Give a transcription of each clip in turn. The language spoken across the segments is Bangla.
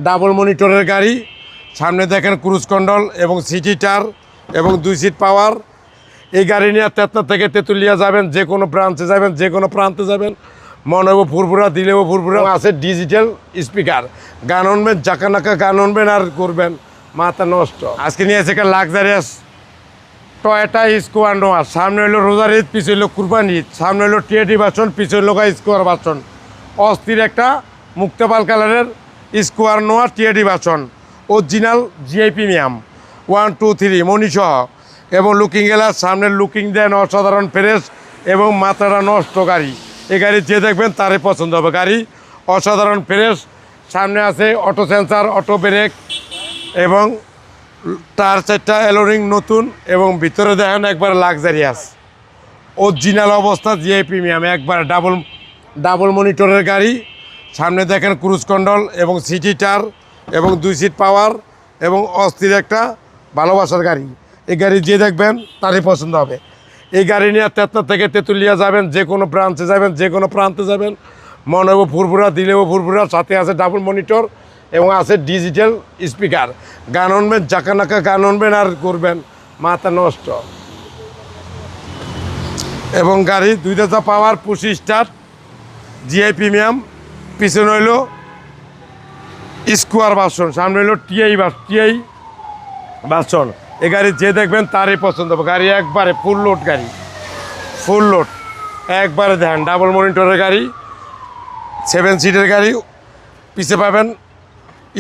ডাবল মনিটরের গাড়ি। সামনে দেখেন ক্রুজ কন্ট্রোল এবং সিটি টার এবং 2 সিট পাওয়ার। এই গাড়ি নিয়ে তেতনা থেকে তেঁতুলিয়া যাবেন, যে কোনো ব্রাঞ্চে যাবেন, যে কোনো প্রান্তে যাবেন, মনে হবো ফুরফুরা, দিলেও ফুরফুরা। আছে ডিজিটাল স্পিকার, গান শুনবেন, জাকানাকা গান শুনবেন আর করবেন মাথা নষ্ট। আজকে নিয়ে এসে একটা লাক্সারিয়াস টয়োটা স্কোয়ার নোয়া। সামনে হলো রোজার ঈদ, পিছনে হলো কুরবানি ঈদ। সামনে হলো টিএটি ভার্সন, পিছনে হলো স্কোয়ার ভার্সন। অস্থির একটা মুক্তাপাল কালারের স্কোয়ার নোয়া টিএটি ভার্সন, অরিজিনাল জিআই প্রিমিয়াম 1 2 3 মনিসহ এবং লুকিং গ্লাস। সামনের লুকিং দেন অসাধারণ ফ্রেশ এবং মাথাটা নষ্ট গাড়ি। এই গাড়ি যে দেখবেন তারই পছন্দ হবে। গাড়ি অসাধারণ ফ্রেশ। সামনে আছে অটো সেন্সার, অটো ব্রেক এবং টার 4টা এলোরিং নতুন এবং ভিতরে দেখেন একবার লাক্সারিয়াস অরিজিনাল অবস্থা জিআই প্রিমিয়াম, একবার ডাবল মনিটরের গাড়ি। সামনে দেখেন ক্রুজ কন্ট্রোল এবং সিটি টার এবং 2 সিট পাওয়ার এবং অস্থির একটা ভালোবাসার গাড়ি। এই গাড়ি যে দেখবেন তারই পছন্দ হবে। এই গাড়ি নিয়ে তেতনা থেকে তেঁতুলিয়া যাবেন, যে কোনো ব্রাঞ্চে যাবেন, যে কোনো প্রান্তে যাবেন, মনে হবো ফুরফুরা, দিলেও ফুরফুরা। সাথে আছে ডাবল মনিটর এবং আছে ডিজিটাল স্পিকার, গান শুনবেন, জাকানাকা গান শুনবেন আর করবেন মাথা নষ্ট। এবং গাড়ি 2টা পাওয়ার, পুশ স্টার্ট, জিআই প্রিমিয়াম। পিছনে হইল স্কোয়ার ভার্সন, সামনে হইল টিআই ভার্সন। এই গাড়ি যে দেখবেন তারই পছন্দ হবে। গাড়ি একবারে ফুল লোড গাড়ি, ফুল লোড একবারে দেখেন। ডাবল মনিটরের গাড়ি, 7 সিটের গাড়ি। পিছে পাবেন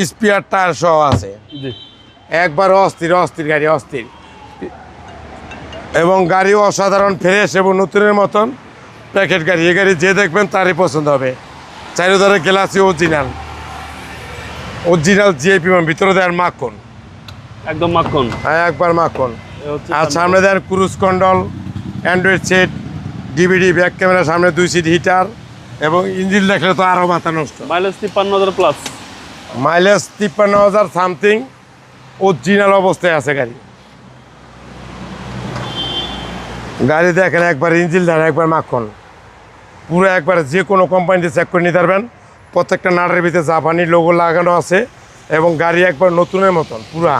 স্পিয়ার টায়ার সহ আছে, একবার অস্থির গাড়ি, অস্থির। এবং গাড়িও অসাধারণ ফ্রেশ এবং নতুনের মতন প্যাকেট গাড়ি। এই গাড়ি যে দেখবেন তারই পছন্দ হবে। চারিধারে গ্লাসি অরিজিনাল জিআই প্রিমিয়াম। ভিতরে দেন মাখন, একদম মাখন, হ্যাঁ একবার মাখন। আর সামনে দেন cruise control, android set, DVD, back camera, সামনে 2 সিট হিটার এবং ইঞ্জিন দেখলে তো আরও মাথা নষ্ট। Mileage 53,000 plus, mileage 53,000 something, original অবস্থায় আছে গাড়ি। গাড়ি দেখেন একবার, ইঞ্জিন দেন একবার মাখন, পুরো একবার যে কোনো কোম্পানিতে চেক করে নিতে পারবেন। প্রত্যেকটা নাটের ভিতরে জাপানি লোগো লাগানো আছে এবং গাড়ি একবার নতুনের মতন পুরা।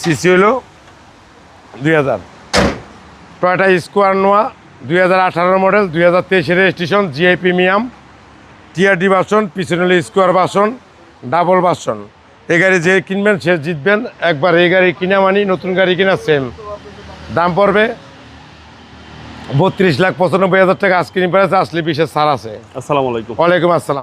সিসি হলো 2000। টয়োটা স্কোয়ার নোয়া 2018 model, 2023 registration, GI premium, TRD version. পিছনে হলো স্কোয়ার ভার্সন, ডাবল ভার্সন। এই গাড়ি যে কিনবেন সে জিতবেন। একবার এই গাড়ি কিনা মানি নতুন গাড়ি কিনা সেম। দাম পড়বে 32,95,000 টাকা। আজকে প্রাইস আসলে বিশেষ ছাড় আছে। আসসালামু আলাইকুম। ওয়ালাইকুম আসসালাম।